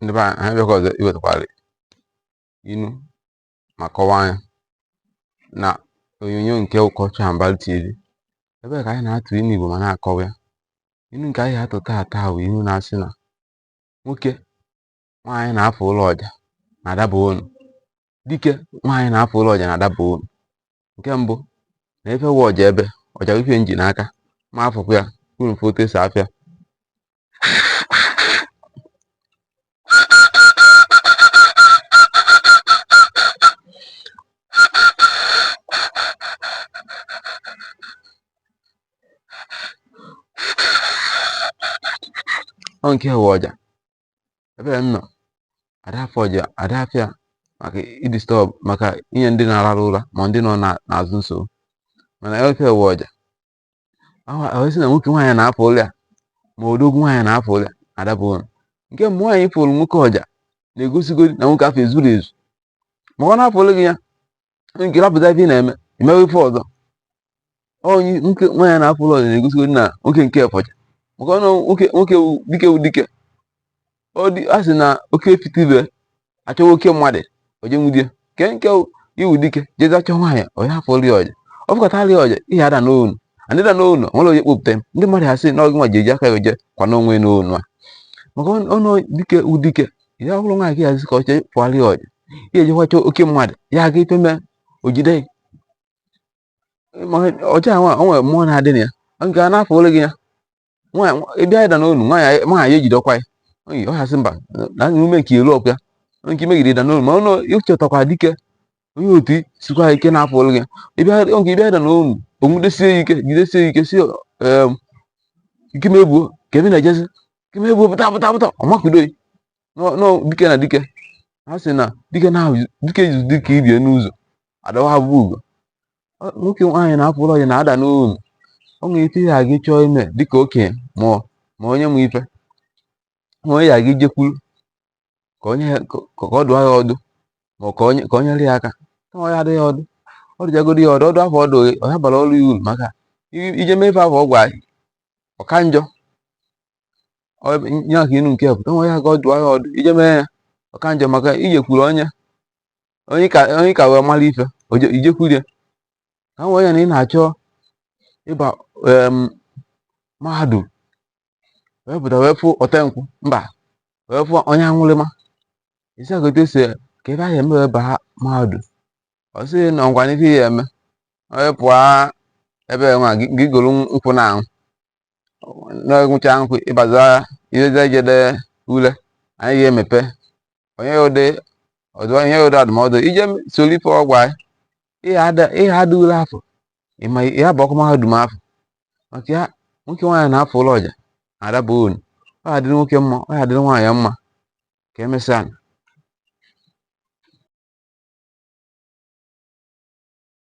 ndị be anyị bịakwa ọzọ iwetakwara inu ma kọwaa anya na onyonyo nke ụkọchukwu Ambali TV. Ebe ka anyị na-atụ inu Igbo ma na-akọwa ya. Inu nke anyị atụ taa bụ inu na-asị na nwoke nwaanyị na-afụ ụlọ ọja na-adaba onu, dike nwaanyị na-afụ ụlọ ọja na-adaba onu. Nke mbụ na efe wụ ọja ebe ọja ife nji n'aka ma afụkwa ya unu foto esi afịa. Ọ nke wụ ọja ebe m nọ adafọ ọja adafịa maka idistọb maka inye ndị na-arara ụra ma ndị nọ n'azụ nsogbu, mana efe wụ ọja si na nwoke nwaanyị na-afụ ụlọ ya ma odogwu nwaanyị na-afụ ụlọ ya adaba onu. Nke mbụ nwaanyị fụrụ nwoke ọja na-egosigo na nwoke afọ ezuru ezu, maka ọ na-afụ ụlọ gị ya nke rapụta ife ị na-eme imewe ife ọzọ. Onye nwoke nwaanyị na-afụ ụlọ ọja na-egosigo na nwoke nke fọja, maka ọ nwoke dike wụ dike. A sị na oke fitile achọwa oke mmadụ oje nwudie nke iwu dike jezi achọ nwaanyị onye afọ ụlọ ọja. Ọ fụkọtara ya ọja ihe ada n'onu andịda n'onu nwere onye kpopụta m ndị mmadụ asị na ọgị nwa ji eji aka oje kwa n'onwe n'onu a, maka ọnụ dike wụ dike ya ọhụrụ nwaanyị ka yazi ka ọ chọọ pụara ya ọja ihe ejekwa chọọ oke mmadụ ya aga ife mee ojide ọja nwa o nwere mmụọ na-adị na ya nke a na-afọ ụlọ gị ya nwaanyị ịbịa ịda n'onu nwaanyị ejidekwa ya ọ hasị mba na ume nke elu ọkwa ya nke imegide ịda n'onu ma ọnụ ịchọtakwa dike onye otu sikwa ike na-afọ ụlọ gị ịbịa ịda n'onu onwudesie ike jidesie ike si ike megbuo ka ebe na-ejezi ike megbuo pụta ọmakudo nọ dike na dike. Ha sị na dike izu dike ibie n'ụzọ adawa abụọ ugo. Nwoke nwaanyị na-afọ ụlọ ọja na-ada n'onu ọ nwere ife ya aga chọọ ime dịka okenye ma onye mụ ife onye ya aga ijekwuru ka ọ dụọ ya ọdụ ma ka onye rie aka kama ọ ya adịghị ọdụ ọ dụjagoro ya ọdụ afọ ọdụ ọya bara ọrụ uru maka ije mee ife afọ ọgwa ọka njọ nye aka inu nke pụta nwa ya ga ọ dụọ ya ọdụ ije mee ya ọka njọ maka ijekwuru onye ka wee mara ife ijekwuru ya ka nwe ya na ị na-achọ ịba mahadum wee pụta wee fụ otenkwụ mba wee fụ onye anwụrịma isi agote si ka ebe ahụ eme wee baa mahadum ọ sị na ọgwana ife ya eme onye pụọ ebe nwa gị golu nkwụ na ahụ na-enwụcha nkwụ ịbaza ijede ule anyị ga-emepe onye ya ụdị adụmọdụ ije soro ife ọgwa ihe ada ule afọ ịma ya bụ ọkụ mahadum afọ maka ya nwoke nwaanyị na-afọ ụlọ ọja adaba onu ọ ya dịrị nwoke mma ọ ya dịrị nwaanyị mma ka emesịa